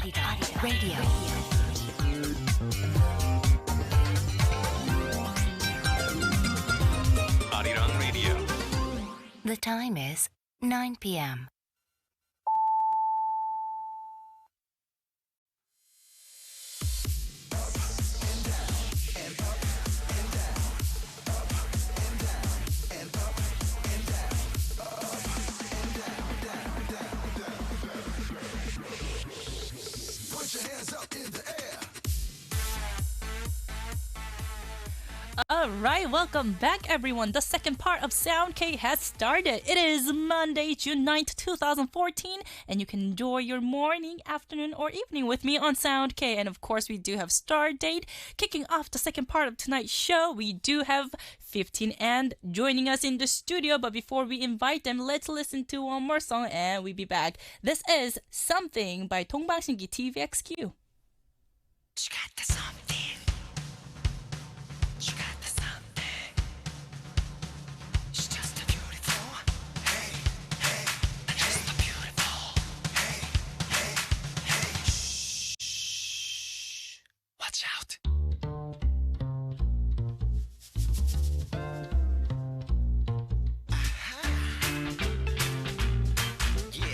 Radio. Arirang Radio. The time is 9 p.m. Alright, welcome back everyone. The second part of Sound K has started. It is Monday, June 9th, 2014, and you can enjoy your morning, afternoon, or evening with me on Sound K. And of course, we do have Star Date. Kicking off the second part of tonight's show, we do have 15 and joining us in the studio. But before we invite them, let's listen to one more song and we'll be back. This is Something by 동방신기 TVXQ. She got the something. She got the something. She's just a beautiful. Hey, hey, just a beautiful. Hey, hey, hey. Shh. Watch out. Yeah.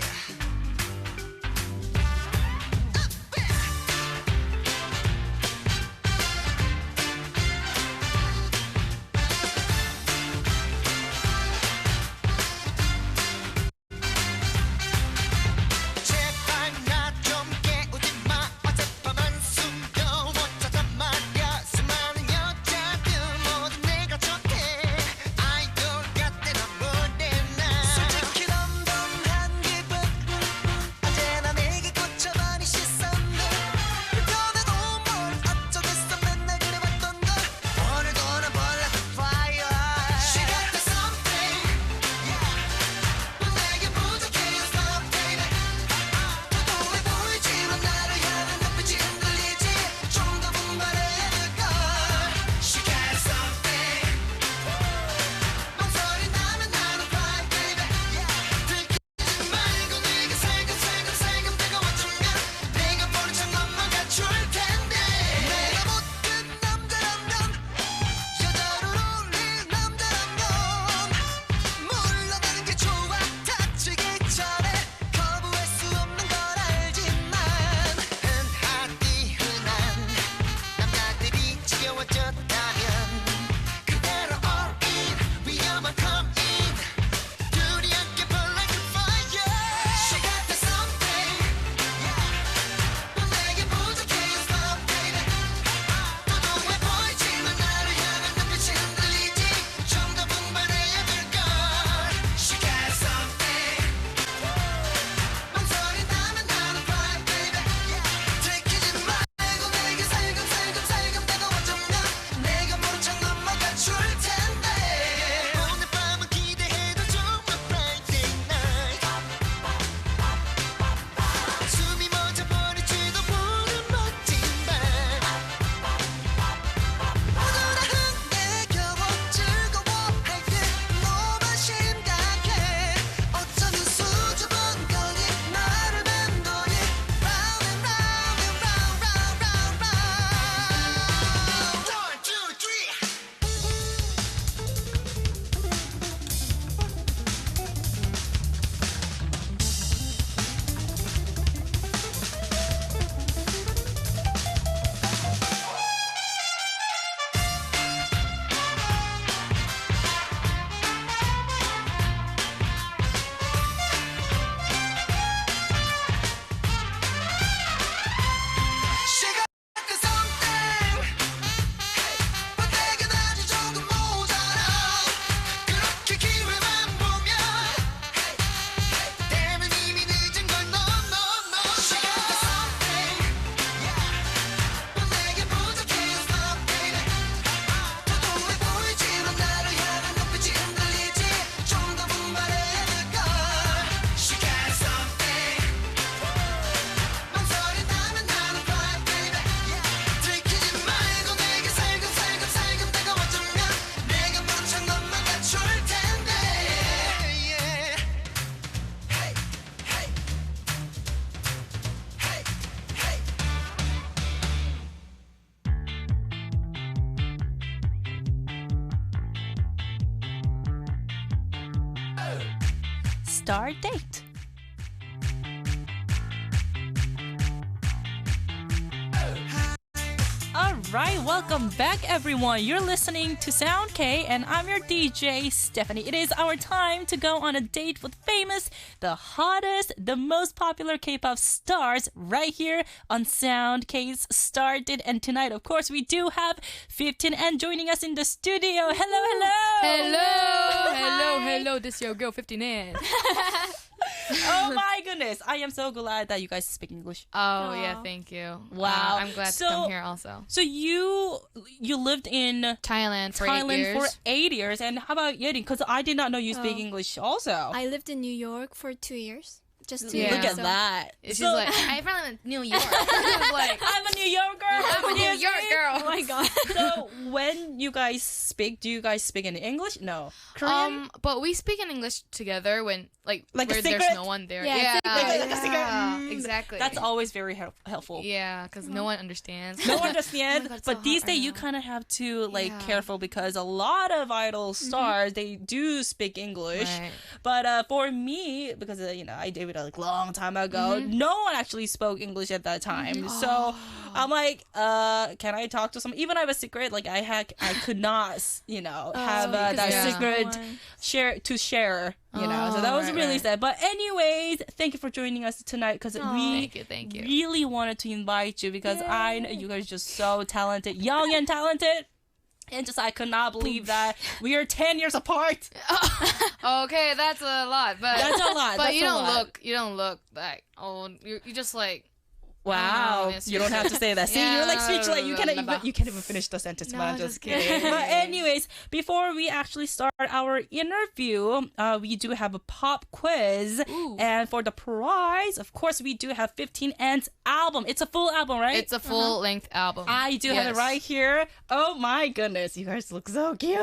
star date. All right, welcome back, everyone. You're listening to Sound K, and I'm your DJ, Stephanie. It is our time to go on a date with famous, the hottest, the most popular K-pop stars right here on Sound K's Star Date. And tonight, of course, we do have 15N joining us in the studio. Hello. This is your girl, 15N. Oh my goodness. I am so glad that you guys speak English. Oh, yeah, thank you. Wow. I'm glad to come here also. So you lived in Thailand for 8 years. And how about Yeri? Because I did not know you speak English also. I lived in New York for 2 years. Just 2 Yeah. years. Look at that. She's like, I'm from New York. Like, I'm a New Yorker. I'm a New York girl. Oh my god. So when you guys speak, do you guys speak in English? No. Korean? But we speak in English together when Like where a there's secret? no one there. Yeah, like a secret. Exactly. That's always very helpful. Yeah, because no one understands. No one understands, Oh my God, but so these hot days right you now. kind of have to Yeah. careful because a lot of idol stars they do speak English. Right. But for me, because I dated a long time ago, no one actually spoke English at that time. So I'm like, can I talk to someone? Even I have a secret. Like I could not, have that yeah. secret share. So that was right, really right. sad. But anyways, thank you for joining us tonight because we Thank you. really wanted to invite you because I know you guys are just so talented, young and talented. And I could not believe that we are 10 years apart. Okay, that's a lot, but That's a lot. But That's you a don't lot. look like old. You just like. Wow, yes, you don't have to say that. See, Yeah, you're like speechless. You blah, can't blah, even finish the sentence. No, But I'm just just kidding. kidding. But anyways, before we actually start our interview, we do have a pop quiz, Ooh. and for the prize, of course, we do have 15N's album. It's a full album, right? It's a full-length album. I do have it Yes. right here. Oh my goodness, you guys look so cute.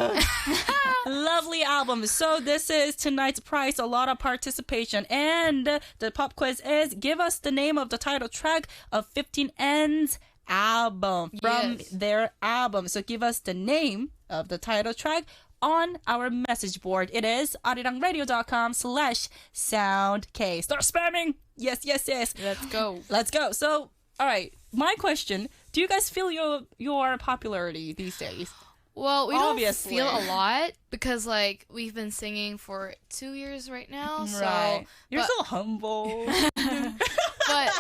Lovely album. So this is tonight's prize, a lot of participation. And the pop quiz is give us the name of the title track of 15N's album from Yes. their album. So give us the name of the title track on our message board. It is arirangradio.com/soundk. Start spamming. Yes. Let's go. Let's go. So, all right. My question: do you guys feel your popularity these days? Well, we Obviously. don't feel a lot because like we've been singing for 2 years right now. So, Right. You're but, so humble. but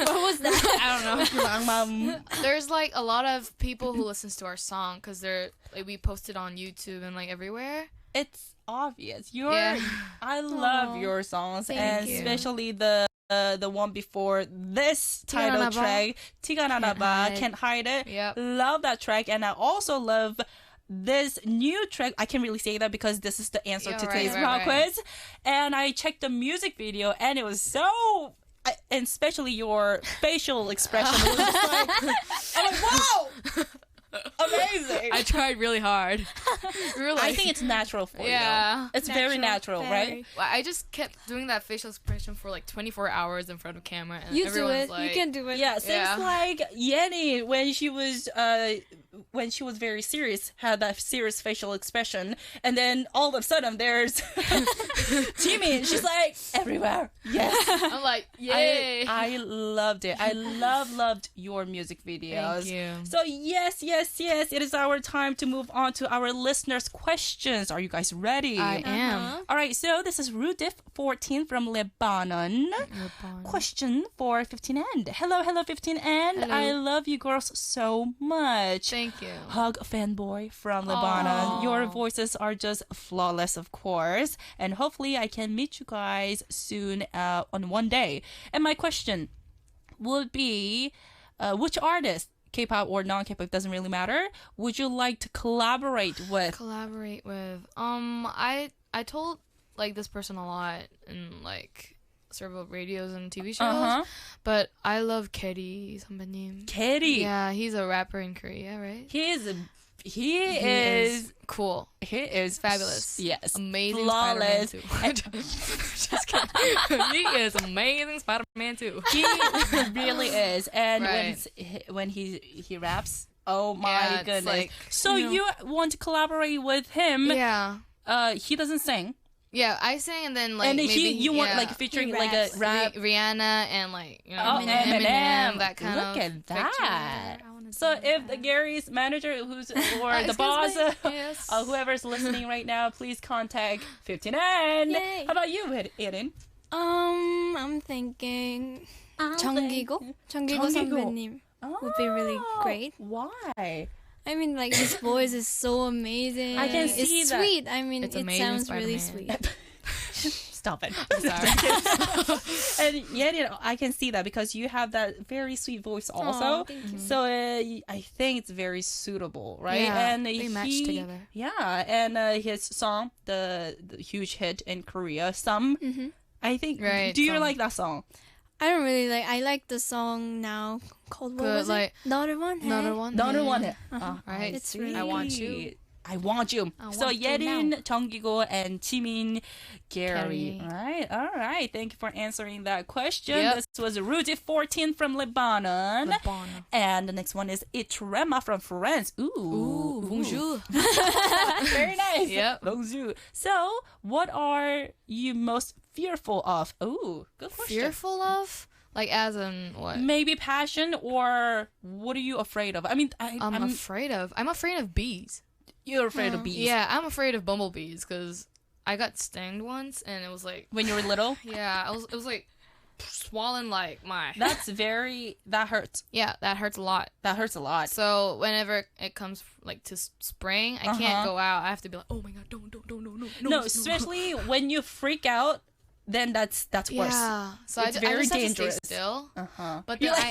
what was that? I don't know. There's like a lot of people who listens to our song because they're like we post it on YouTube and like everywhere. It's obvious. Yeah. I love your songs, and you. especially the one before this title 티가 나봐. track, "티가 나나봐," Hide. Can't Hide It. Yep. Love that track, and I also love this new track. I can't really say that because this is the answer Yeah, to right, today's right, pop right. quiz. And I checked the music video, and it was and especially your facial expression. It was just like, I'm like, wow, amazing. I tried really hard. Really. I think it's natural for Yeah. you. It's very natural, right? Well, I just kept doing that facial expression for like 24 hours in front of camera, and You do everyone's it. like, You can do it. Yeah, seems Yeah. like Yenny when she was very serious had that serious facial expression, and then all of a sudden there's Jimmy, and she's like everywhere. Yes, I'm like, yay! I loved it. I loved your music videos. Thank you. So yes, it is our time to move on to our listeners' questions. Are you guys ready? I am. All right, so this is Rudif 14 from Lebanon. Question for 15N. Hello, 15N. Hello. I love you girls so much. Thank you. Hug fanboy from Lebanon. Your voices are just flawless, of course. And hopefully I can meet you guys soon on one day. And my question would be, which artist, K-pop or non-K-pop, doesn't really matter, would you like to collaborate with? Collaborate with. I told like this person a lot in like several radios and TV shows. Uh-huh. But I love Keri 선배님. Keri. Yeah, he's a rapper in Korea, right? He is cool. He is Fabulous. Yes. Amazing Flawless. Spider-Man too. Just kidding. He is amazing Spider-Man too. He really is. And Right. when he raps, oh my Yeah, it's goodness. like, so you want to collaborate with him. Yeah. He doesn't sing. Yeah, I sing and then like and maybe you want yeah, like featuring He like a raps. rap. Rihanna and like you know Oh, Eminem. that kind Look of at that. wanna So do if that. Gary's manager, who's or the Excuse boss, me? Yes. whoever's listening right now, please contact 15N. Yay. How about you, Erin? I'm thinking 정기고 정기고. 선배님 would be really great. Why? I mean, like his voice is so amazing. I can see it's that. sweet. I mean, It's it amazing sounds really Spider-Man. sweet. Stop it. Sorry. And yet, I can see that because you have that very sweet voice also. Aw, thank you. So I think it's very suitable, right? Yeah, and they match together. Yeah, and his song, the huge hit in Korea, Some. I think. Right, Do you Some. like that song? I don't really like. I like the song now called what Good, was like, it? Another one. Another one. The other Yeah. one. Right. It's see. really I want you. I want you. I So want you Yerin, now. Junggigo, and Jimin, Gary. Gary. All right. Thank you for answering that question. Yep. This was Rudy 14 from Lebanon. Lebanon. And the next one is Itrema from France. Ooh. Bonjour. Very nice. Yep. Bonjour. So, what are you most fearful of? Ooh, good question. Fearful of? Like as in what? Maybe passion, or what are you afraid of? I mean, I'm afraid of bees. you're afraid of bees. Yeah, I'm afraid of bumblebees because I got stinged once and it was like, When you were little? yeah, it was like swollen like my. That hurts. Yeah, that hurts a lot. That hurts a lot. So whenever it comes like to spring, I can't go out. I have to be like, oh my god, don't, No, especially when you freak out, then that's worse. Yeah. So It's I very just have to dangerous. stay still. Uh-huh. But You're then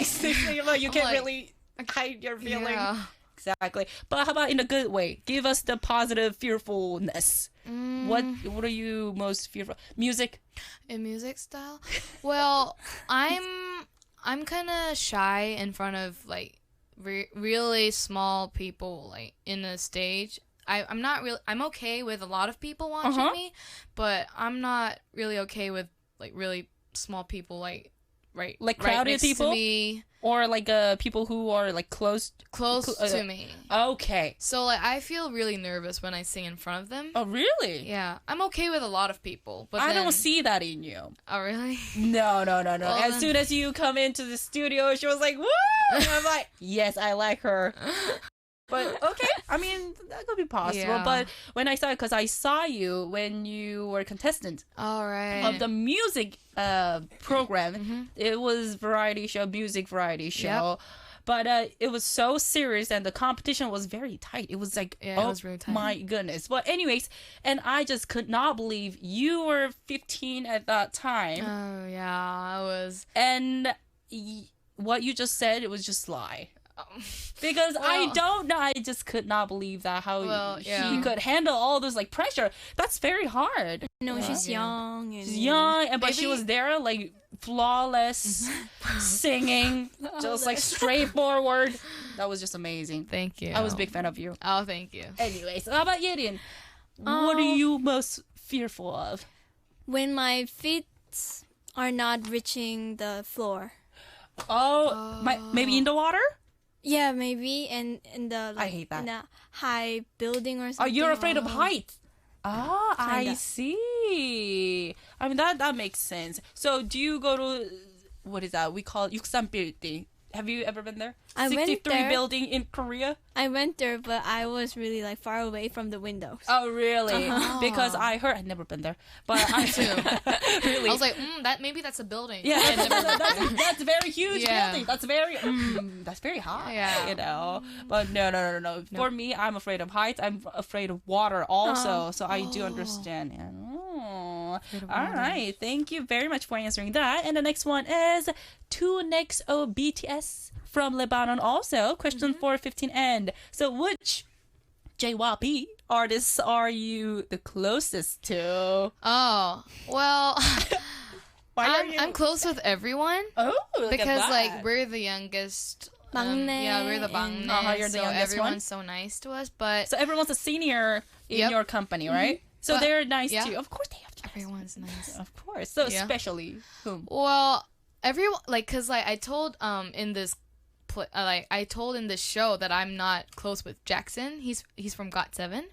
like, you I'm can't like- really hide your feelings. Yeah. Exactly. But how about in a good way? Give us the positive fearfulness. What are you most fearful? Music? In music style? Well, I'm kind of shy in front of like really small people like in a stage. I'm not really. I'm okay with a lot of people watching me, but I'm not really okay with like really small people like right crowded next people? to me, Or like people who are like close to me. Okay. So like I feel really nervous when I sing in front of them. Oh, really? Yeah, I'm okay with a lot of people, but I then, don't see that in you. Oh really? No. Well, As then- soon as you come into the studio, she was like, woo! And I'm like, yes, I like her. But okay, I mean, that could be possible. Yeah. But when I saw it, because I saw you when you were contestant All right. of the music program. It was music variety show. But it was so serious and the competition was very tight. It was like, Yeah, it was really tight. My goodness. But anyways, and I just could not believe you were 15 at that time. Oh yeah, I was. And what you just said, it was just lie. Because I Well- don't know. I just could not believe that how Well, he yeah. could handle all this like pressure. That's very hard. No, she's young. And She's young, but she Maybe- was there like flawless, singing, just like straightforward. That was just amazing. Thank you. I was a big fan of you. Oh, thank you. Anyways, how about Yerin? What are you most fearful of? when my feet are not reaching the floor. Maybe in the water? Yeah, maybe, and in the I hate that. in a high building or Oh, something. you're afraid of heights. I Kinda. see. I mean, that makes sense. So, do you go to, what is that? We call it Yuksan building. Have you ever been there? I went 63 there. building in Korea? I went there, but I was really like far away from the windows. Oh, really? Because I heard, I've never been there, but I too. Really? I was like, maybe that's a building. yeah, that's a very huge Yeah. building. That's very high, Yeah. you know. But no. For me, I'm afraid of heights. I'm afraid of water also. So I do understand. Oh. All right. Thank you very much for answering that. And the next one is two next of BTS from Lebanon also. Question for 15 and. So which JYP artists are you the closest to? Oh, well, Why are you? I'm close with everyone Oh, look at because that. like we're the youngest. 막내 Yeah, we're the and- bangnae. You're the so youngest everyone's one? so nice to us, but So everyone's a senior in Yep. your company, right? So But- they're nice yeah. too. Of course they have to. everyone's nice. Of course. So Yeah. especially whom? Well, everyone cause like I told in this I told in the show that I'm not close with Jackson. He's from GOT7.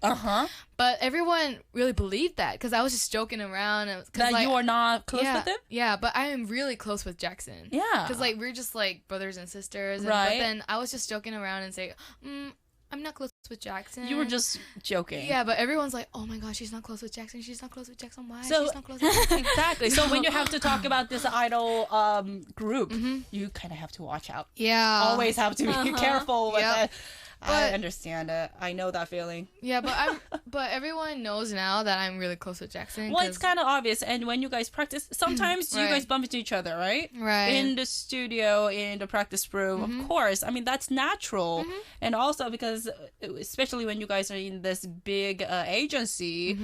But everyone really believed that because I was just joking around. That you are not close yeah, with him? Yeah, but I am really close with Jackson. Yeah. Because like we're just like brothers and sisters. And, Right. But then I was just joking around and saying, I'm not close with Jackson. You were just joking. Yeah, but everyone's like, oh my gosh, she's not close with Jackson. She's not close with Jackson. Why? So- She's not close with Jackson. Exactly. So when you have to talk about this idol group, you kind of have to watch out. Yeah. Always have to be careful with Yep. it. I But- understand it. I know that feeling. Yeah, but everyone knows now that I'm really close with Jackson. Well, it's 'cause- kind of obvious. And when you guys practice, sometimes you Right. guys bump into each other, right? Right. In the studio, in the practice room, of course. I mean, that's natural. And also because, especially when you guys are in this big agency,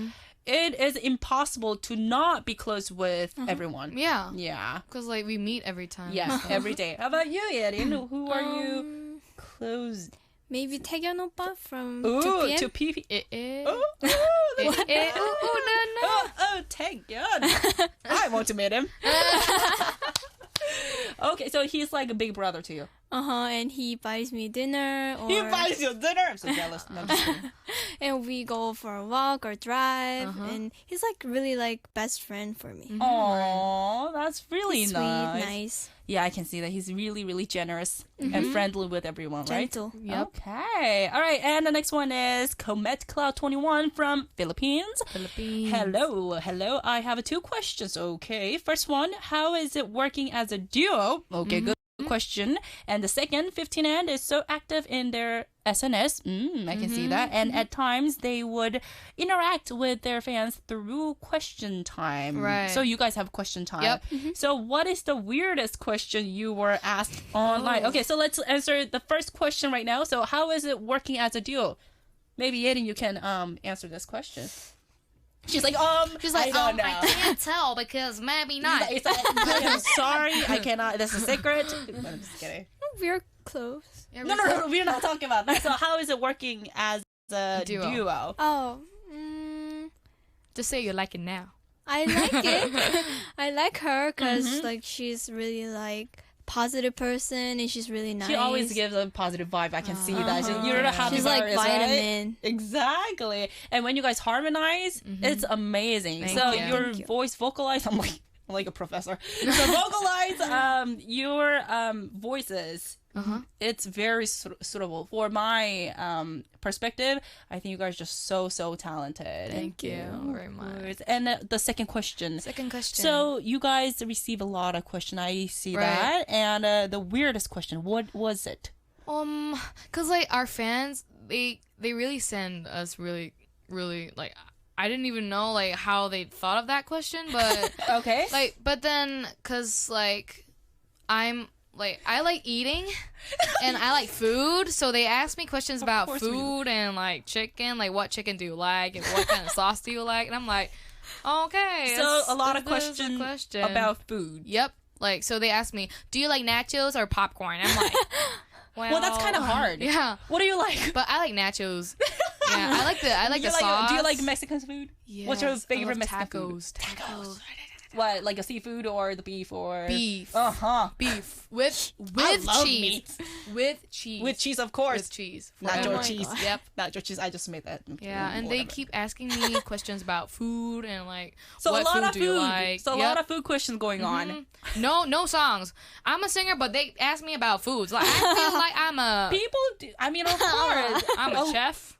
it is impossible to not be close with everyone. Yeah. Yeah. Because like we meet every time. Yes, every day. How about you, Yerin? Who are you close? Maybe 태견 오빠 from Ooh, 2PM. to PP. Oh, Oh, thank God. I want to meet him. Okay, so he's like a big brother to you. And he buys me dinner, or He buys you dinner. I'm so jealous. No, I'm just kidding. and we go for a walk or drive, and he's like really like best friend for me. Aw, that's really He's nice. sweet, nice, Yeah, I can see that. He's really, really generous and friendly with everyone, right? gentle. Yep. Okay. All right. And the next one is Comet Cloud 21 from Philippines. Philippines. Hello. I have two questions. Okay. First one, how is it working as a duo? Okay, good question. And the second, 15 and is so active in their SNS. I can see that. And at times they would interact with their fans through question time. Right. So you guys have question time. Yep. So what is the weirdest question you were asked online? Okay, so let's answer the first question right now. So how is it working as a duo? Maybe Aiden, you can answer this question. She's like, I don't know. I can't tell because maybe not. It's like, I'm sorry, I cannot. That's a secret. I'm just kidding. We're close. No, we're not talking about that. So how is it working as a duo? Oh, Just say you like it now. I like it. I like her because like she's really like positive person and she's really nice. She always gives a positive vibe. I can see that. You're a happy She's like virus, right? vitamin. Exactly. And when you guys harmonize, it's amazing. Thank so you. your Thank you. voice vocalize. I'm like a professor. So vocalize your voices. It's very suitable for my perspective. I think you guys are just so talented. Thank you very much. And the second question. Second question. So you guys receive a lot of questions. I see Right. that. And the weirdest question, what was it? cause like our fans, they really send us really like I didn't even know like how they thought of that question, but Okay. like but then cause like I like eating and I like food, so they ask me questions about course we do. food and like chicken, like what chicken do you like and what kind of sauce do you like, and I'm like, okay. So a lot of this is a questions question. about food. Yep. Like so they ask me, do you like nachos or popcorn? I'm like, Well, that's kind of hard. Yeah. What do you like? But I like nachos. Yeah, I like the You sauce. Do you like Mexican food? What's your Yes, favorite I love Mexican food? Tacos. What, like a seafood or the beef or Beef. Beef with I love cheese. meat. With cheese. With cheese, of course. With cheese. Nacho Oh my cheese. God. Yep. Nacho cheese. I just made that. Yeah, and they Whatever. keep asking me questions about food and like So what a lot food of do you food. like? So a Yep. lot of food questions going on. No songs. I'm a singer, but they ask me about foods. Like I feel like People do. I mean, of course. I'm a chef.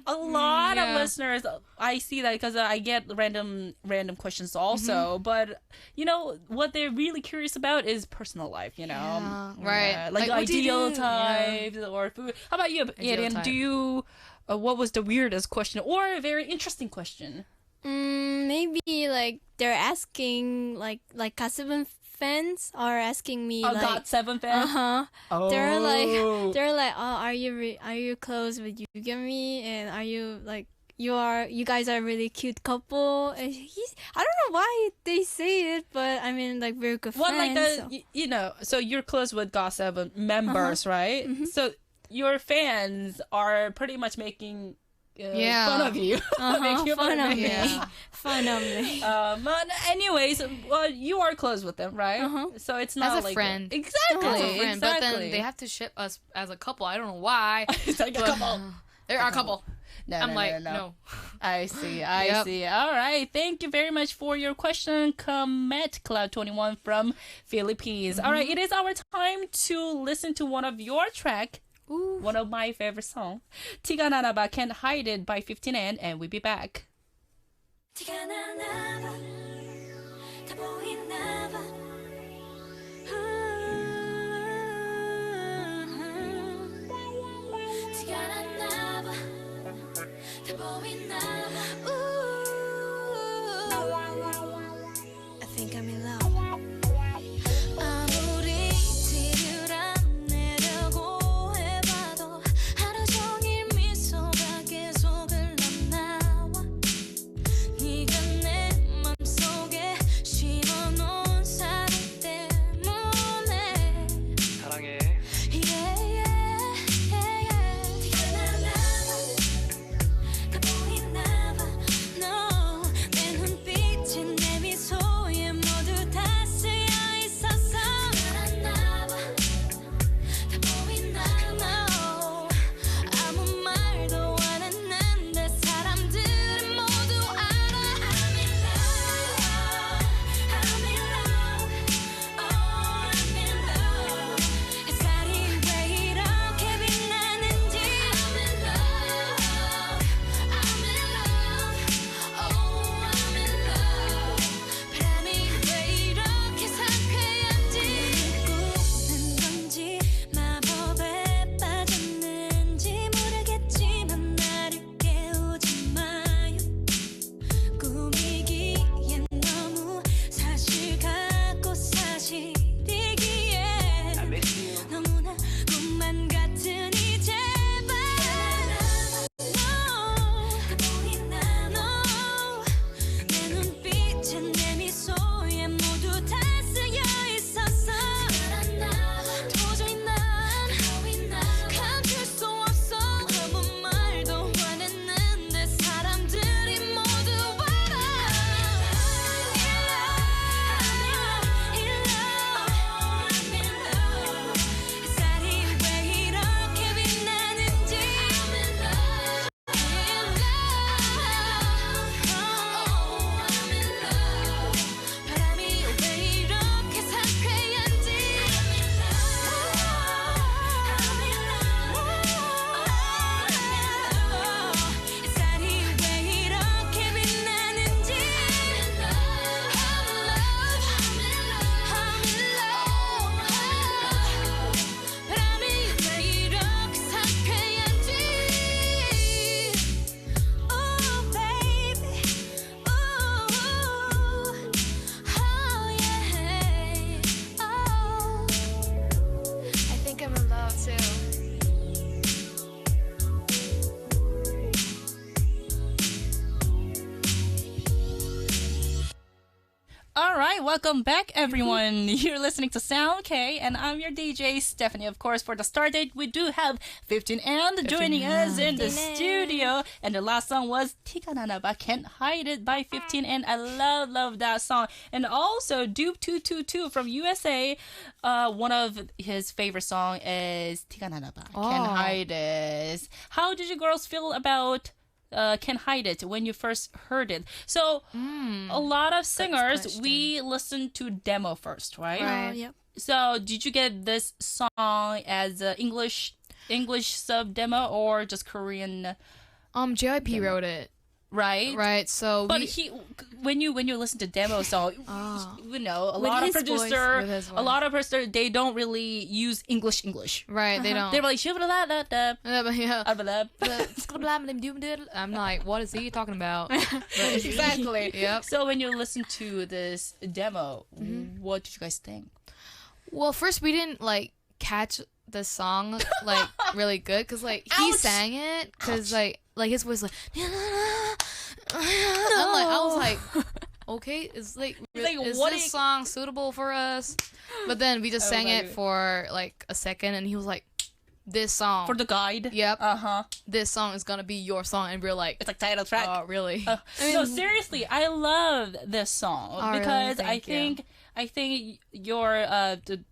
A lot of Yeah. listeners, I see that because I get random questions also. But you know what they're really curious about is personal life. You know, Yeah, right. Like Like, what do you ideal do? types or food. How about you, Adrian? type. Do you? What was the weirdest question or a very interesting question? Maybe like they're asking like GOT7 fans are asking me like GOT7 fan. Oh. they're like oh are you close with Yugami, and are you like you guys are really cute couple, and I don't know why they say it, but I mean like we're good Well, like friends. the So. you know, so you're close with GOT7 members, right? So your fans are pretty much making fun of you. Make you Fun of me. Yeah. Fun of me. But anyways, well, you are close with them, right? So it's not As a like friend. Exactly. As a friend, exactly. but then they have to ship us as a couple. I don't know why. It's like a but couple. They're our couple. No, I'm no, like, no. no. I see. I Yep. see. All right. Thank you very much for your question, Comet Cloud21 from Philippines. All right. It is our time to listen to one of your track. Ooh. One of my favorite songs. 티가 나나 봐 Can't Hide It by 15N, and we'll be back. 티가 나나 봐, 다 보이나 봐. 티가 나나 봐, 다 보이나 봐. I think I'm in love. 아무리 티를 안 내려고 해봐도 하루 종일 미소가 계속 흘러나와. 네가 내 맘속에 심어놓은 사랑 때문에 사랑해. 티가 나나 봐, 다 보이나 봐. No, 내 눈빛이 내 미소에 모두 다 쓰여 있었어. 티가 나나 봐, 다 보이나 봐. No, 아무 말도 안 했는데 사람들은 모두 알아. I'm in love, I'm in love, oh I'm in love. 햇살이 왜 이렇게 빛나는지 I'm in love, I'm in love, oh I'm in love. 바람이 왜 이렇게 상쾌한지 꿈은 건지 마법에 빠졌는지 모르겠지만 나를 깨우지 마요. 꿈이기엔 너무 사실 같고 사실이기에 I miss you. 너무나 꿈만 같으니 제발 다 보이나 no. 내 눈빛에 내 미소에 모두 다 쓰여 있었어. 도저히 난 감출 수 없어. 아무 말도 안 했는데 사람들이 모두 알아. I'm in love. 햇살이 왜 이렇게 빛나는지 I'm in love. Oh, I'm in love. 바람이 왜 이렇게 상쾌한지 I'm in love. I'm in love. 햇살이 왜 이렇게 빛나는지 I'm in love. I'm in love. 바람이 왜 이렇게 상쾌한지 Oh baby, oh yeah, oh. I think I'm in love too. All right, welcome back, everyone. You're listening to Sound K, and I'm your DJ, Stephanie. Of course, for the start date, we do have 15 and joining us in the studio. And the last song was 티가 나나 봐 Can't Hide It by 15, and I love that song. And also, Dupe222 from USA, one of his favorite song is 티가 나나 봐 Can't Hide It. How did you girls feel about Can't Hide It when you first heard it? So a lot of singers, question. we listen to demo first, right? Right. Yep. So did you get this song as a English sub demo or just Korean, JYP wrote it. right? Right. So But we, when you listen to demo song, you know, a With lot of his voice. producer, With his a voice. lot of producer, they don't really use English. right, they don't. They're like shibla-la-la-da, Yeah. abla-la. I'm like, what is he talking about? Exactly. Yep. So when you listen to this demo, what did you guys think? Well, first we didn't like catch the song like really good because like he Ouch. sang it because like his voice like I was like okay, is like, like, is what this do you- song suitable for us? But then we just Oh, sang my it God. for like a second and he was like this song. For the guide. Yep. Uh-huh. This song is gonna be your song, and we're like, It's like title track. oh, really? No, seriously, I love this song Oh, really? because Thank you. I think your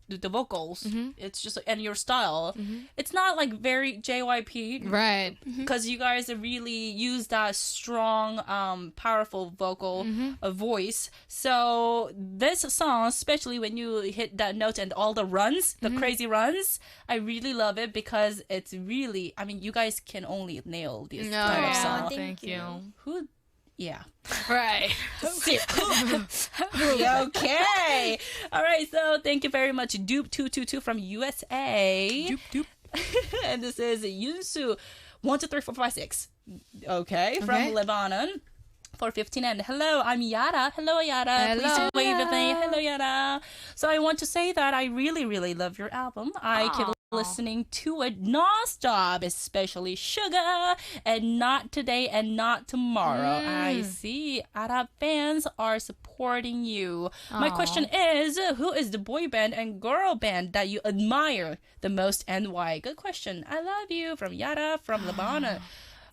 the vocals, it's just and your style, it's not like very JYP, Right. because you guys really use that strong, powerful vocal voice. So this song, especially when you hit that note and all the runs, the crazy runs, I really love it because it's really. I mean, you guys can only nail this No, kind of song. thank you. Who? Yeah. Right. Okay. All right. So thank you very much, Dupe222 from USA. Doop. And this is Yunsu 12345 Okay, from Okay. Lebanon. 415 and hello, I'm Yara. Hello, Yara. Please Hello. wave with me. Hello, Yara. So I want to say that I really, really love your album. I keep listening to it nonstop, especially Sugar and Not Today and Not Tomorrow. I see Arab fans are supporting you. My question is, who is the boy band and girl band that you admire the most and why? Good question. I love you from Yara from Lebanon.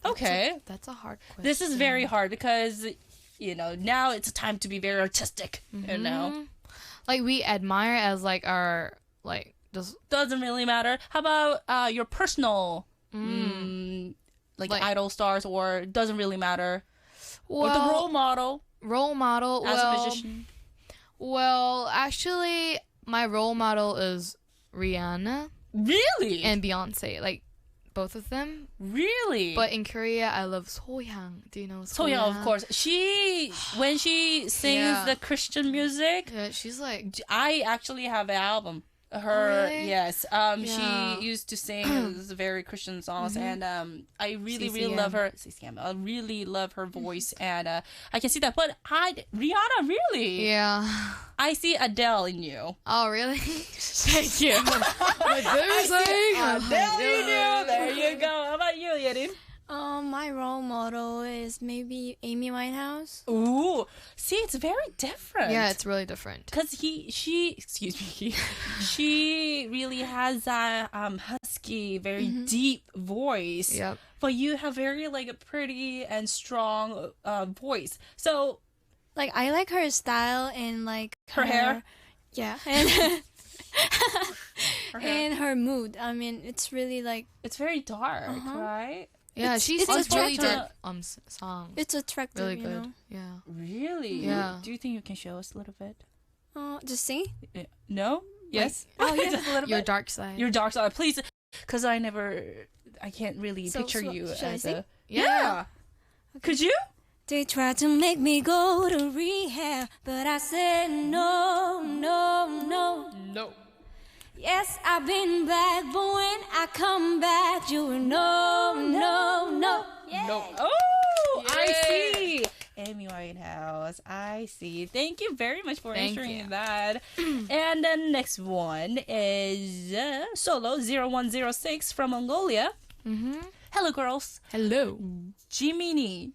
Okay. That's a hard question. This is very hard because, now it's time to be very artistic, like we admire as like our like just Doesn't really matter. How about your personal, like idol stars, or doesn't really matter? Or the role model role model. as well, a musician? Well, actually, my role model is Rihanna Really? and Beyonce. Like both of them. Really? But in Korea, I love Sohyang. Do you know Sohyang? Sohyang, of course. When she sings Yeah. the Christian music, Yeah, she's like I actually have an album. Her, really? yes. Yeah. She used to sing very Christian songs, and I really, really love her. CCM. I really love her voice, and I can see that. But Rihanna, really? yeah. I see Adele in you. Oh, really? Thank you. Like, Adele in you. There you go. How about you, Yerin? My role model is maybe Amy Winehouse. Ooh, see, it's very different. Yeah, it's really different. Because she really has that husky, very deep voice. Yep. But you have very like a pretty and strong voice. So Like I like her style and like Her hair? Yeah, and her hair, and her mood. I mean, it's really like it's very dark, right? Yeah, It's- she it's sings really attractive. good songs. it's attractive. Really you good. know. Yeah. Really? Yeah. Do you think you can show us a little bit? Just sing. No? Yes? Oh, yeah. Just a little Your bit? dark side. Your dark side, please. Because I can't really So- picture so you should I as sing? a... Yeah. Could you? They tried to make me go to rehab, but I said no, no, no. No. Yes, I've been back, but when I come back, you will no, no, no. Yeah. No. Oh, I Yeah. see. Amy Winehouse, I see. Thank you very much for Thank answering you. that. And the next one is Solo 0106 from Mongolia. Mm-hmm. Hello, girls. Hello. Jiminy.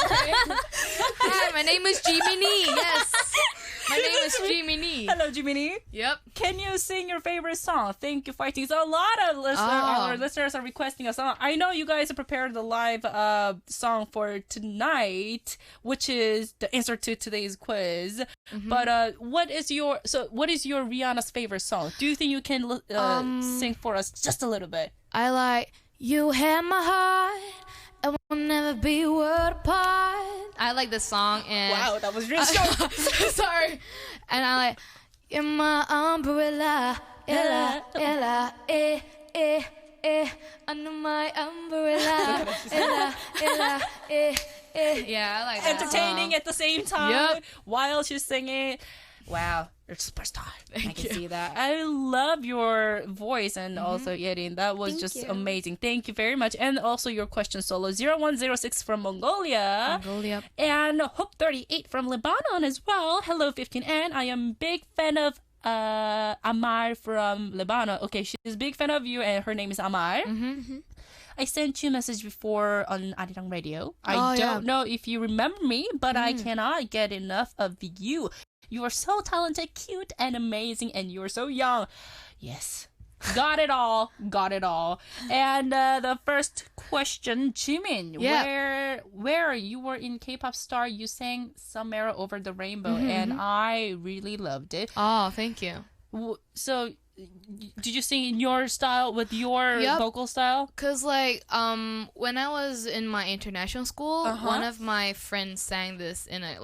Hi, my name is Jiminy. Yes. My name is Jiminy. Hello, Jiminy. Yep. Can you sing your favorite song? Thank you, fighting. So a lot of our listeners are requesting a song. I know you guys have prepared the live song for tonight, which is the answer to today's quiz. But what is your Rihanna's favorite song? Do you think you can sing for us just a little bit? I like you have my heart and we'll never be world apart. I like this song and Wow, that was real short. sorry. And I like you're my umbrella, Ella, Ella, under my umbrella, Ella, Ella, Yeah, I like that. Entertaining song. at the same time Yep. while she's singing. Wow, you're a superstar. I can you. see that. I love your voice and also Yerin. That was Thank just you. amazing. Thank you very much. And also your question solo 0106 from Mongolia. Mongolia. And Hope38 from Lebanon as well. Hello 15N. I am big fan of Amar from Lebanon. Okay, she's a big fan of you and her name is Amar. I sent you a message before on Arirang Radio. I don't know if you remember me, but I cannot get enough of you. You are so talented, cute, and amazing, and you are so young. Yes, Got it all. Got it all. And the first question, Jimin, Yeah. where you were in K-pop Star, you sang Somewhere Over the Rainbow, and I really loved it. Oh, thank you. So, did you sing in your style with your Yep. vocal style? Cause like when I was in my international school, one of my friends sang this in a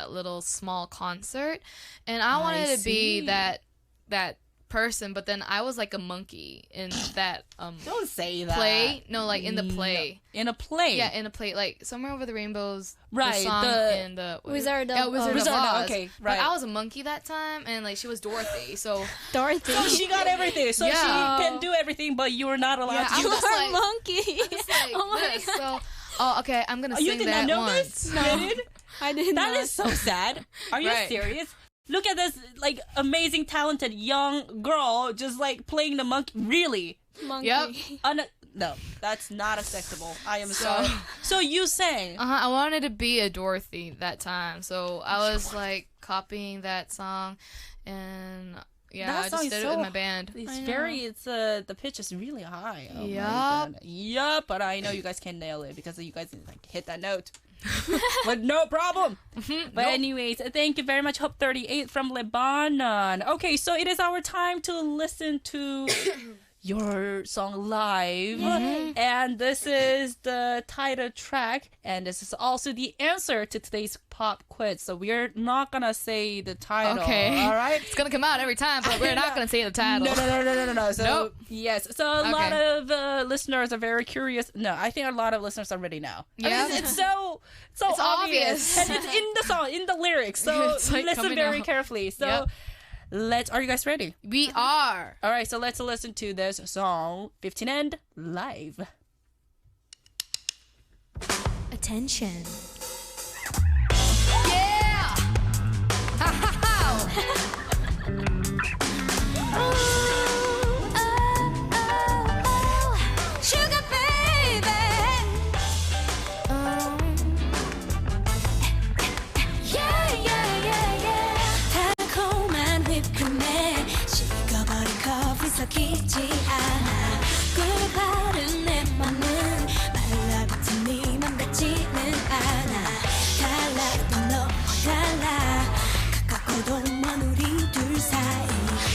little small concert, and I wanted to see. be that person, but then I was like a monkey in that Don't say that. play. No, like in the play. In a play. Yeah, in a play, like Somewhere Over the Rainbows, Right, the song the in the Wizard of yeah, Wizard Wizard of of- Oz. okay, But right. I was a monkey that time, and like she was Dorothy, so Dorothy. So she got everything. So Yeah. she can do everything, but you were not allowed Yeah, to. I'm you just are like- a monkey. it's like oh my this. god. So, okay, I'm gonna You sing did that not know once. this? You did? I did That not. is so sad. Are you Right. serious? Look at this, like, amazing, talented young girl just, like, playing the monkey. Really? monkey. Yep. No, that's not acceptable. I am So- sorry. So you sang. I wanted to be a Dorothy that time, so I was like copying that song, and yeah, That I song just is did so it with my band. the pitch is really high. Oh my Yup. God. Yup, but I know you guys can nail it because you guys like hit that note. But no problem. But anyways, thank you very much, Hope 38 from Lebanon. Okay, so it is our time to listen to your song live. And this is the title track, and this is also the answer to today's pop quiz. So we're not gonna say the title. Okay. All right. It's gonna come out every time, but we're not gonna say the title. No. So, Nope. yes. So a lot Okay. of listeners are very curious. No, I think a lot of listeners already know. I mean, Yeah. it's so It's obvious. and it's in the song, in the lyrics. So It's, like, listen coming very out. carefully. So Yep. are you guys ready? We are. All right. So let's listen to this song, 15 and live. Attention. Yeah. Ha ha ha. Sugar baby. 달콤한 휘핑에 식어버린 커피 섞이지 않아 꿀 바른 내 맘은 말라붙은 네 맘 같지는 않아 달라도 너와 달라 가깝고도 먼 우리 둘 사이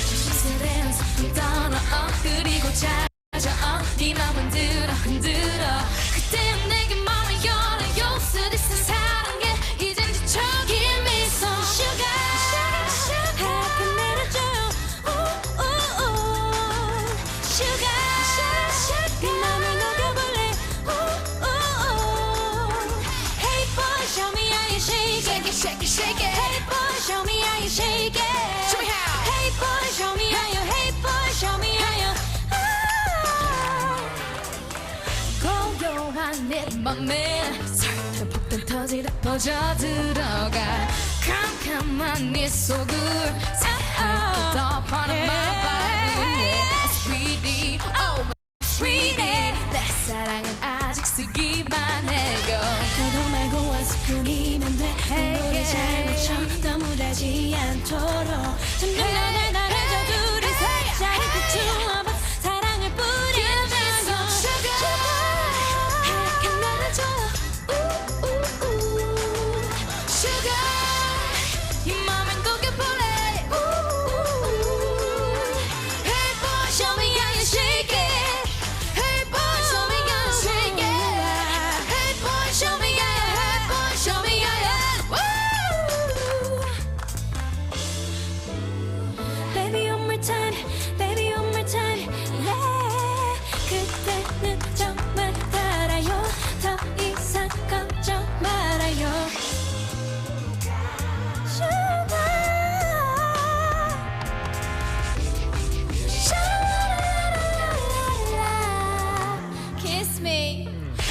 씁쓸한 소품 떠나 그리고 찾아어 네 맘 흔들어 그때 내게 맘을 열어요 쓰듯이 사랑해 이젠 지쳐긴 미소 Sugar 하얗게 내려줘요 Sugar 네 맘을 녹여볼래 Hey boy show me how you shake it shake it shake it Hey boy show me how you shake it Show me how Hey boy show me how you Hey boy show me how you 고요한 내 맘에 설탕폭탄 터지듯 퍼져들어가 캄캄한 네 속을 싹 덮어놓은 my body Sweetie, oh my sweetie 내 사랑은 아직 쓰기만 해요 너도 말고 원스푼이면 돼 노래 잘 맞춰 너무 달지 않도록 좀 흘러날 나를 둘이서 잘 비추어봐 사랑을 뿌려주소 하얗게 날아줘요 Sugar 이 맘을 녹여볼래 Hey boy show me how you shake it Hey boy show me how you shake it Hey boy show me how you Hey boy show me how you Baby one more time Baby one more time yeah 그때는 정말 달아요 더 이상 걱정 말아요 Kiss me.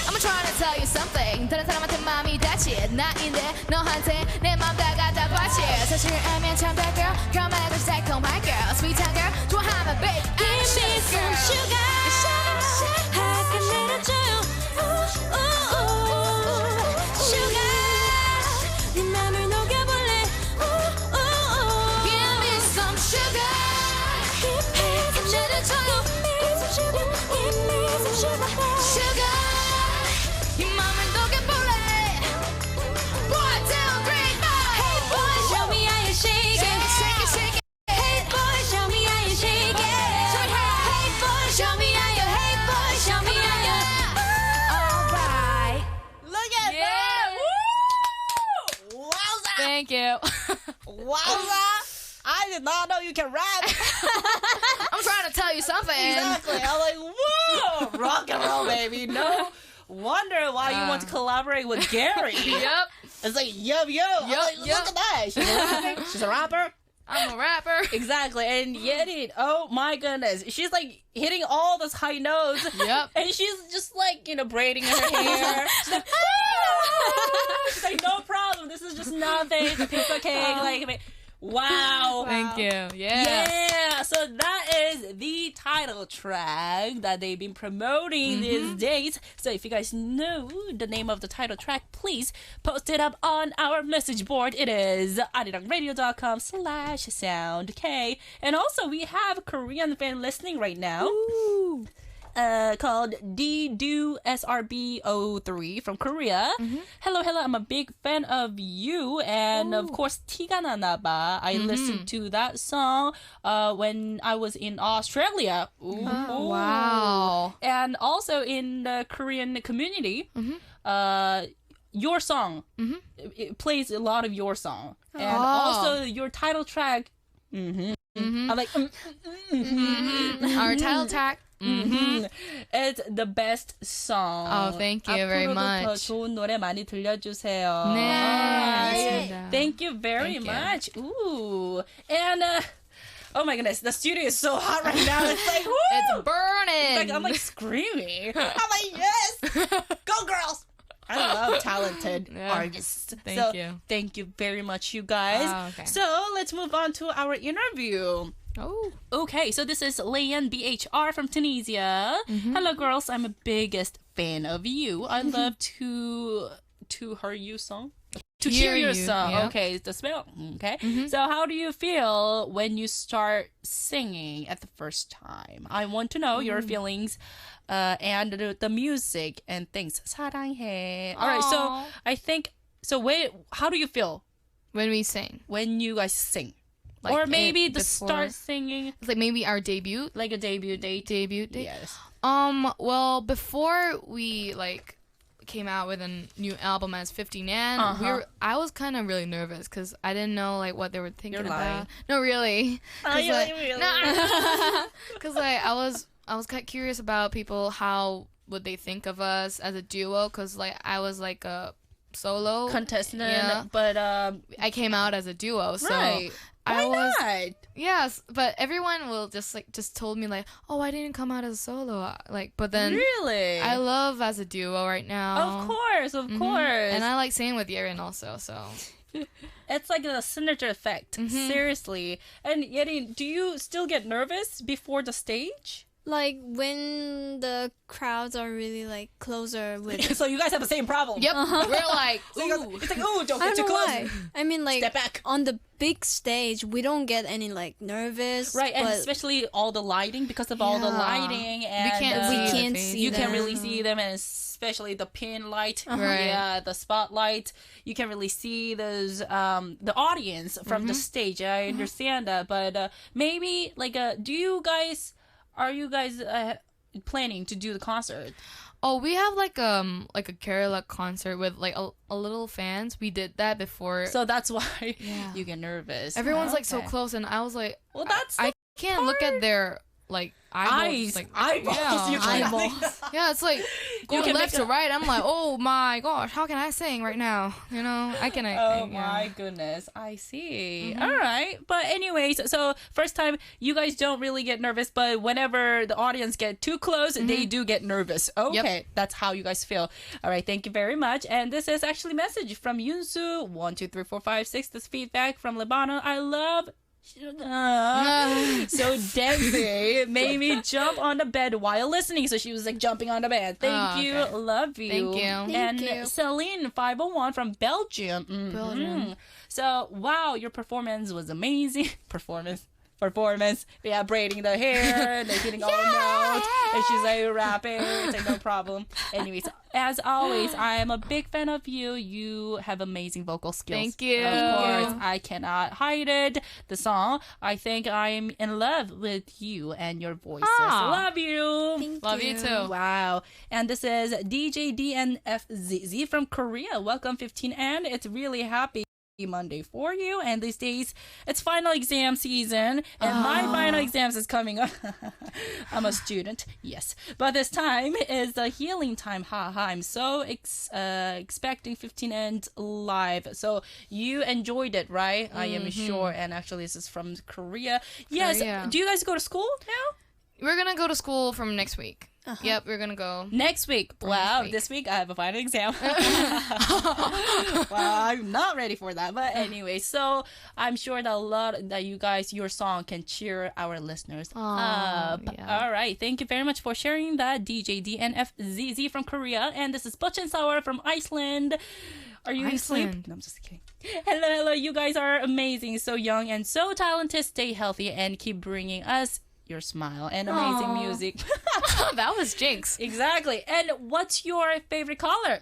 I'm trying to tell you something. 다른 사람한테 마음이 다치. 나인데 너한테 내 마음 다 갖다 바치. 사실을 알면 참다 girl. girl 말고 새콤한 girl. sweet한 girl. 좋아하면 babe. I'm sweet girl. Sugar. 하얗게 내려줘요. Sugar. 네 맘을 녹여볼래. Give me some sugar. 하얗게 내려줘요. Thank you. Wow. I did not know you can rap. I'm trying to tell you something. Exactly. I'm like, whoa, rock and roll, baby. No wonder why you want to collaborate with Gary. Yep. It's like, yo. I'm like, yup. Look at that. She's rapping. She's a rapper. I'm a rapper. Exactly. And Yerin, oh my goodness. She's like hitting all those high notes. Yep. And she's just like, braiding her hair. She's like, she's like, no problem. This is just nothing. It's a piece of cake. Like, wow. Thank you. Yes. Yeah, so that is the title track that they've been promoting these days. So if you guys know the name of the title track, please post it up on our message board. It is arirangradio.com/soundk. And also we have a Korean fan listening right now. Called DDoSRB03 from Korea. Hello, I'm a big fan of you, and of course, 티가 나나 봐. I listened to that song when I was in Australia. Ooh. Wow. And also in the Korean community, your song, it plays a lot of your song. And also your title track, I'm like, Our title track. It's the best song. Oh, thank you very 앞으로도 더 much. 좋은 노래 많이 들려주세요. 네, Alright. 알겠습니다. Thank you very Thank you. much. Ooh. And, oh my goodness, the studio is so hot right now. It's like, woo! It's burning. Like, I'm like screaming. I'm like, yes! Go girls! I love talented Yeah. artists. Thank so, you. Thank you very much, you guys. Oh, okay. So, let's move on to our interview. Oh. Okay, so this is Layan BHR from Tunisia. Hello, girls. I'm a biggest fan of you. I love to hear you song. To hear your you, song. yeah. Okay, the spell. Okay. So how do you feel when you start singing at the first time? I want to know your feelings and the music and things. 사랑해. All right, so Aw. I think, so wait, how do you feel When we sing. when you guys sing? Like or maybe it the before- start singing, It's like maybe our debut. like a debut date. Yes. Well, before we came out with a new album as 50 Nan, I was kind of really nervous because I didn't know what they were thinking You're about. lying. No, really. Really? Because I was kind of curious about people, how would they think of us as a duo? Because I was like a solo Contestant, Yeah. but I came out as a duo, so right. I Why was not? yes, but everyone will just told me oh, I didn't come out as a solo, but then Really? I love as a duo right now. Of course. And I like singing with Yerin also, so It's like a synergy effect. Seriously. And Yerin, do you still get nervous before the stage? Like when the crowds are really closer with. So you guys have the same problem. yep, we're like, So you guys, ooh. it's like, oh, don't I get too don't know close. why. I mean, Step back. on the big stage, we don't get any nervous. Right, and but especially all the lighting, because of all the Yeah. lighting, and can't we see can't the see you them. can't really see them, and especially the pin light, Right. yeah, the spotlight. You can really see those the audience from the stage. I understand that, but maybe are you guys planning to do the concert? Oh, we have a Kerala concert with a little fans. We did that before. So that's why Yeah. you get nervous. Everyone's so Okay. close, and I was like, Well, that's I can't look at their eyeballs. eyeballs. Yeah, You can't eyeballs. think- yeah, it's like going can left make to right. I'm like, oh my gosh, how can I sing right now? I can. Oh my goodness, I see. All right, but anyways, so first time you guys don't really get nervous, but whenever the audience get too close, they do get nervous. Okay, that's how you guys feel. All right, thank you very much. And this is actually a message from Yunsu 1 2 3 4 5 6. This feedback from Lebanon. I love. So dancing made me jump on the bed while listening. So she was jumping on the bed. Thank you, okay. love you. Thank you. And Thank you. Celine 501 from Belgium. Belgium. So wow, your performance was amazing. Performance. Yeah, braiding the hair, and hitting all notes, and she's rapping. It's no problem. Anyways, as always, I am a big fan of you. You have amazing vocal skills. Thank you. Of course, I cannot hide it. The song, I think I'm in love with you and your voices. Ah. Love you. Thank Love you too. Wow. And this is DJ DNFZZ from Korea. Welcome 15, and it's really happy Monday for you. And these days, it's final exam season, and my final exams is coming up. I'm a student, yes. But this time is the healing time. Haha, I'm so expecting 15 and live. So you enjoyed it, right? I am sure. And actually, this is from Korea. Yes. Korea. Do you guys go to school now? We're gonna go to school from next week. Yep, we're gonna go. Next week. Wow, week. this week I have a final exam. Well, I'm not ready for that. But anyway, so I'm sure that you guys, your song can cheer our listeners up. yeah. All right. Thank you very much for sharing that, DJ DNFZZ from Korea. And this is Butch and Sour from Iceland. Are you asleep? Iceland. No, I'm just kidding. Hello. You guys are amazing. So young and so talented. Stay healthy and keep bringing us your smile and amazing music. That was Jinx. Exactly. And what's your favorite color?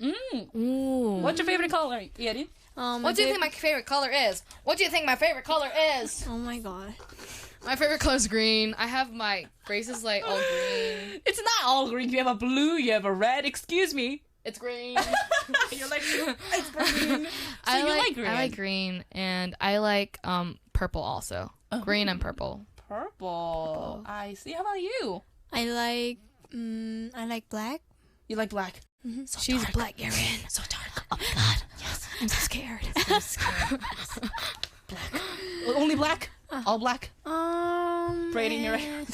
Ooh. What's your favorite color, Yerin? What do you think my favorite color is? What do you think my favorite color is? Oh my god. My favorite color is green. I have my braces like all green. It's not all green. You have a blue, you have a red. Excuse me. It's green. You're like, it's green. So I you like green. I like green, and I like purple also. Green and purple. Purple. I see. How about you? I like black. You like black. So She's dark. black, Erin. So dark. Oh my god. Yes. I'm so scared. Black. Only black? All black? Braiding your hair.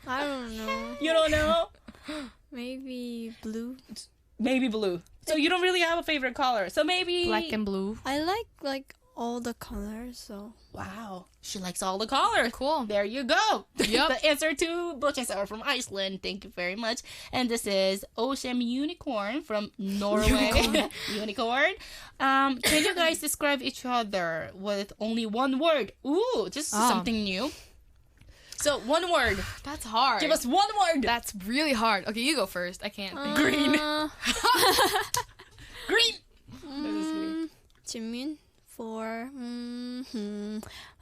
I don't know. You don't know? Maybe blue. Maybe blue. So you don't really have a favorite color. So maybe Black and blue. I like all the colors, so Wow. She likes all the colors. Cool. There you go. Yep. The answer to Butch and Sour from Iceland. Thank you very much. And this is Ocean Unicorn from Norway. Unicorn. Can you guys describe each other with only one word? Ooh, just something new. So, one word. That's hard. Give us one word. That's really hard. Okay, you go first. I can't think. Green. Green. Jimin for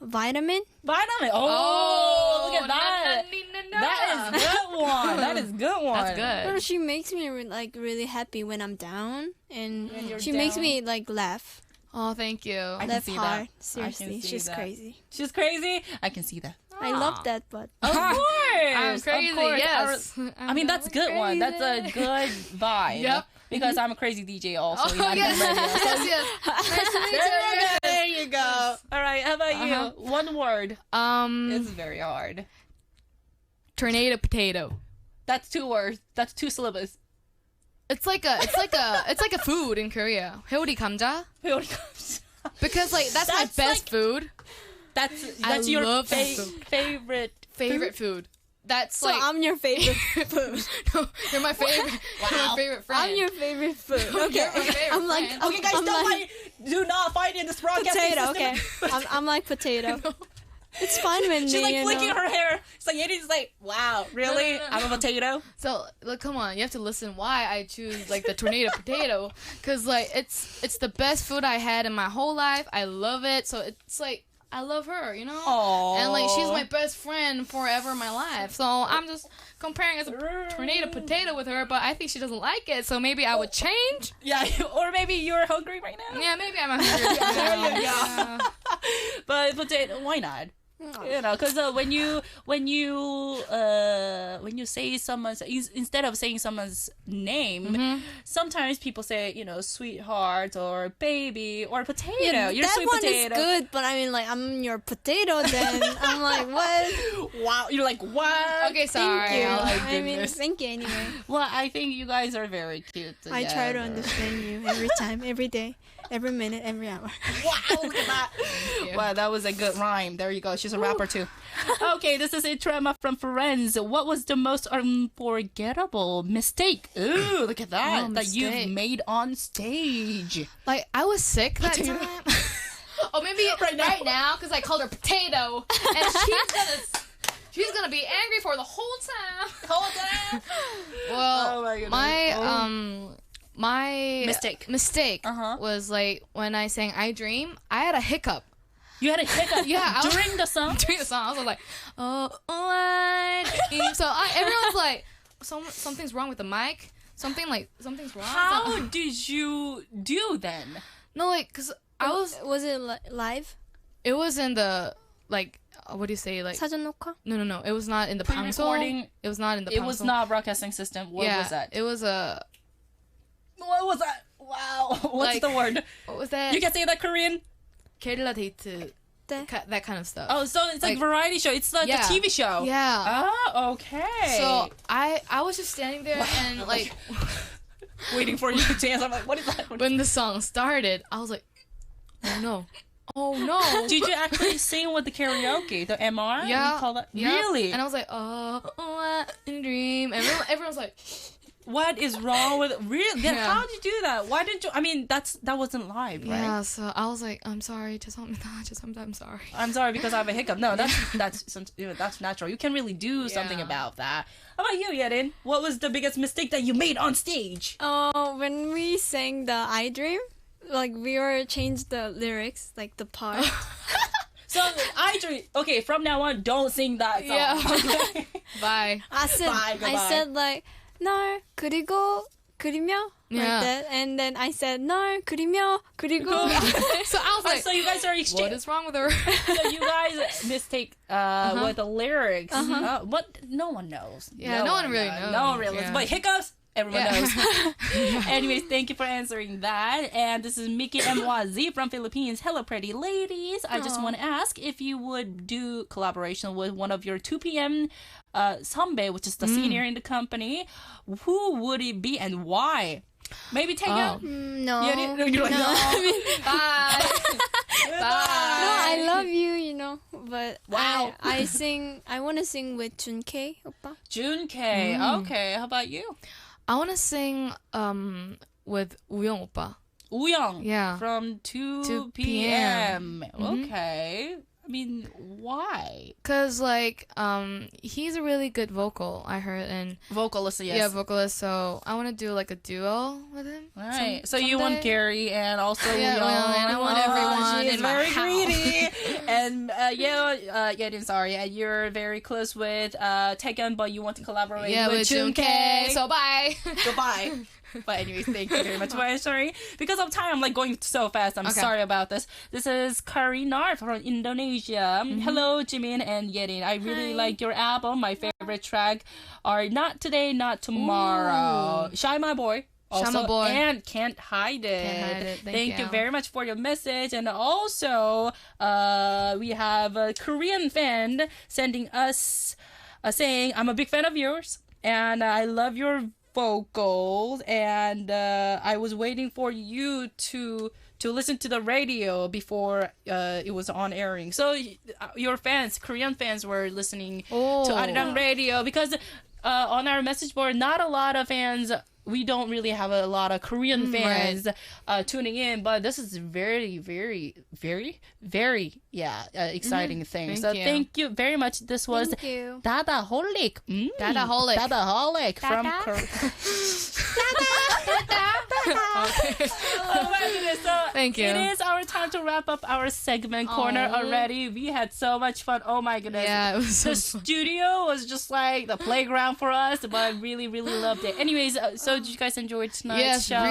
vitamin. Vitamin. Oh, look at that. That That is good one. That is good one. That's good. She makes me really happy when I'm down, and When you're she makes down. me laugh. Oh, thank you. I can Laugh see hard. that. Seriously, see she's that. crazy. She's crazy. I can see that. I love that, but Of course. I'm crazy, Of course. yes. I mean, that's a good one. That's a good vibe. Yep. Because I'm a crazy DJ also. Oh, you know, yes, on the radio. So yes, yes. Nice to meet you. there you go. All right. How about you? One word. Um, It's very hard. tornado potato. That's 2 words. That's 2 syllables. It's like a food in Korea. Heori 감자. Because like that's my That's best food. That's your love that food. favorite food. That's so like I'm your favorite food. no, you're my favorite. You're my favorite friend. I'm your favorite food. Okay, You're my favorite I'm like friend. Okay, guys, I'm don't like fight. Do not fight in this broadcast. potato. Okay, I'm like potato. It's fun when She's me, like you flicking know. her hair. It's like Yeti's like, wow, really? No. I'm a potato. So look, come on, you have to listen why I choose like the tornado potato, cause like it's the best food I had in my whole life. I love it, so it's like I love her, you know. Aww. And like she's my best friend forever in my life. So I'm just comparing as a tornado potato with her, but I think she doesn't like it. So maybe I would change. Yeah, or maybe you're hungry right now. Yeah, maybe I'm hungry. There you go. Yeah. But potato, why not? You know, because when you say someone's instead of saying someone's name, sometimes people say sweetheart or baby or potato. Yeah, You're that sweet one potato. is good, but I mean, like, I'm your potato. Then I'm like, what? Wow, you're like what? Okay, sorry. Thank you. Oh my I mean, goodness. thank you anyway. Well, I think you guys are very cute. I try to together. understand you every time, every day, every minute, every hour. Wow, look at that. you. Wow, that was a good rhyme. There you go. She's a rapper too. Okay, this is a drama from Friends. What was the most unforgettable mistake? Ooh, look at that. Oh, that you've mistake. made on stage. Like I was sick that Potato. time. Oh, maybe right now because I called her potato, and she's gonna be angry for the whole time. Well, Oh my goodness. my Mistake. was like when I sang "I Dream," I had a hiccup You had a hiccup Yeah, I was- during the song? during the song. I was like, "Oh, I dream." So everyone's like, "Something's wrong with the mic. Something's wrong." How did you do then? No, like, cause Was it live? It was in the like. What do you say? Like 사전 녹화? no. It was not in the Pre-recording. It was not in the. It was not broadcasting system. What was that? It was a. What was that? Wow. What's Like- the word? What was that? You can say that Korean? 게릴라 데이트. 네. That kind of stuff. Oh, so it's like Like- variety show. It's the Yeah. TV show. Yeah. Oh, okay. So I was just standing there and like waiting for you to dance. I'm like, what is that? when the song started, I was like, oh no. Did you actually sing with the karaoke, the MR? Yeah. You call that? Yeah. Really? And I was like, oh, in a dream. Everyone's like, What is wrong with really? Then Yeah. how did you do that? Why didn't you? I mean, that wasn't live, right? yeah. So I was like, I'm sorry. I'm sorry. I'm sorry because I have a hiccup. No, that's natural. You can really do something Yeah. about that. How about you, Yerin? What was the biggest mistake that you made on stage? Oh, when we sang the I Dream, like we were changed the lyrics, like the part. So I dream. Okay, from now on, don't sing that song. Yeah. Bye. I said Bye, goodbye. I said like 널 그리고 그리며 like Yeah. that, and then I said 널 그리며 그리고. So I was like, So you guys are what exchange. is wrong with her? So you guys mistake with the lyrics. What? No one knows. Yeah, no one really knows. No one really knows. Yeah. But hiccups, everyone Yeah. knows. Anyways, thank you for answering that. And this is Mickey MYZ from Philippines. Hello, pretty ladies. I just want to ask if you would do collaboration with one of your 2 p.m. Sanbei, which is the senior in the company. Who would it be and why? Maybe take out. No. You're like, no. Bye. No, I love you, you know. But Wow. I sing. I want to sing with Junkei oppa. June K. Okay, how about you? I want to sing with 우영 오빠. Wooyoung. Yeah. From 2 2 p.m. p.m. Okay. I mean, why? Cause like he's a really good vocal, I heard, and Vocalist, yes. yeah, vocalist. So I want to do like a duo with him. Right. So you want someday. Gary and also Yeah, Wooyoung. well, and I want everyone she is in my very house. greedy. And Yerin, sorry, and you're very close with Taegeon, but you want to collaborate Yeah, with June Junkei. So bye. Goodbye. But anyways, thank you very much for answering. Because of time, I'm like going so fast. I'm Okay. sorry about this. This is Karina from Indonesia. Hello, Jimin and Yerin. I really like your album. My favorite track are Not Today, Not Tomorrow. Shy My Boy. Shy My Also, Boy. And Can't Hide It. Can't Hide It. Thank you you. very much for your message. And also, we have a Korean fan sending us saying, I'm a big fan of yours. And I love your vocals, and I was waiting for you to listen to the radio before it was on airing. So your fans, Korean fans, were listening to Arirang radio because on our message board, not a lot of fans. We don't really have a lot of Korean fans tuning in, but this is very, very, very, very, exciting thing. Thank So you. thank you very much. This was Thank you. Dadaholic. Dadaholic. Dadaholic from Dada? Korea. Oh my goodness. So Thank you. It is our time to wrap up our segment corner already. We had so much fun. Oh my goodness. Yeah, it was The so fun. studio was just like the playground for us, but I really, really loved it. Anyways, so did you guys enjoy tonight's Yes, show?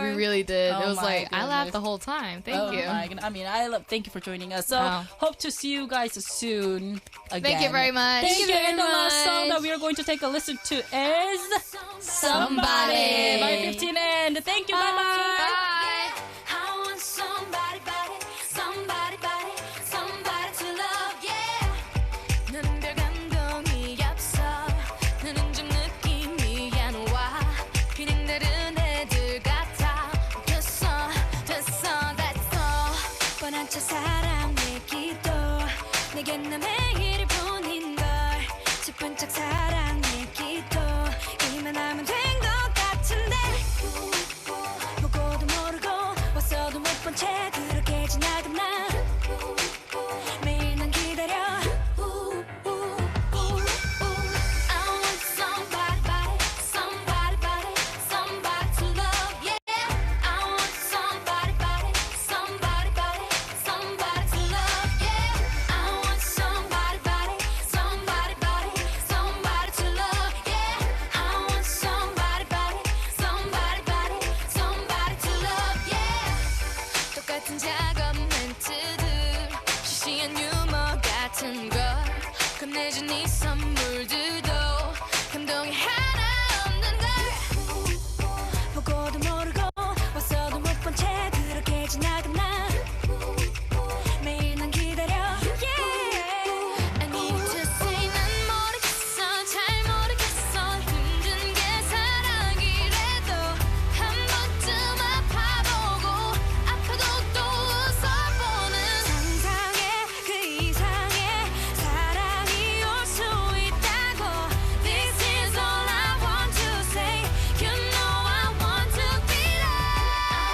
we really did. Oh it was my like I laughed goodness. the whole time. Thank Oh you. my goodness. I mean, thank you for joining us. So Wow. hope to see you guys soon again. Thank you very much. Thank you. very And the last song much. that we are going to take a listen to is Somebody. by 15 and thank you. Bye bye. Bye. I want somebody, somebody, somebody to love, yeah. 나는 별 감동이 없어. 나는 좀 느낌이 안 와. 그냥 다른 애들 같아. 됐어, 뻔한 척 사랑 얘기도 내겐 나 매일 뿐인 걸. 슬픈 척 사랑 얘기도 이만 하면 된 것 같은데. 보고도 모르고 왔어도 못 본 채 그렇게 지나간 나 매일 난 기다려 I want somebody, somebody, somebody to love, yeah. I want somebody, somebody, somebody to love, yeah. I want somebody, somebody, somebody to 해준 이 선물들도 감동이 하나 없는 걸 보고도 모르고 왔어도 못 본 채 그렇게 지나간 나 매일 난 기다려 yeah. I need to say 난 모르겠어 잘 모르겠어 힘든 게 사랑이래도 한 번쯤 아파보고 아파도 또 웃어보는 상상의 그 이상의 사랑이 올 수 있다고 This is all I want to say You know I want to be loved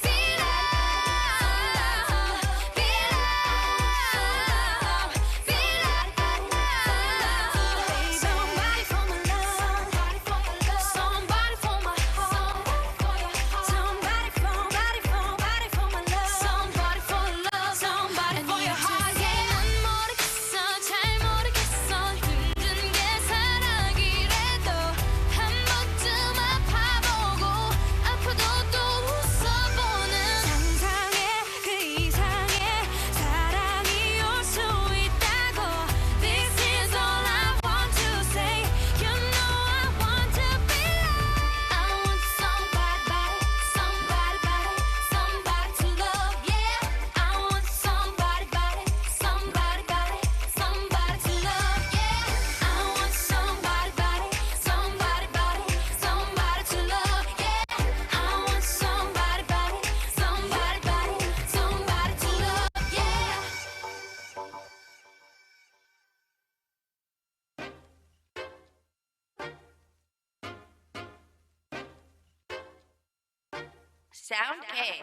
Be loved Be loved Be loved Somebody for my love Somebody for my heart Somebody for my love Somebody for love Somebody for your heart yeah. 난 모르겠어 잘 모르겠어 힘든 게 사랑이래도 한 번쯤 아파보고 아파도 또 웃어보는 상상의 그 이상의 사랑이 올 수 있다고 This is all I want to say You know I want to be loved I want somebody to love yeah I want somebody to love yeah I want somebody to love yeah I want somebody to love yeah Sound K.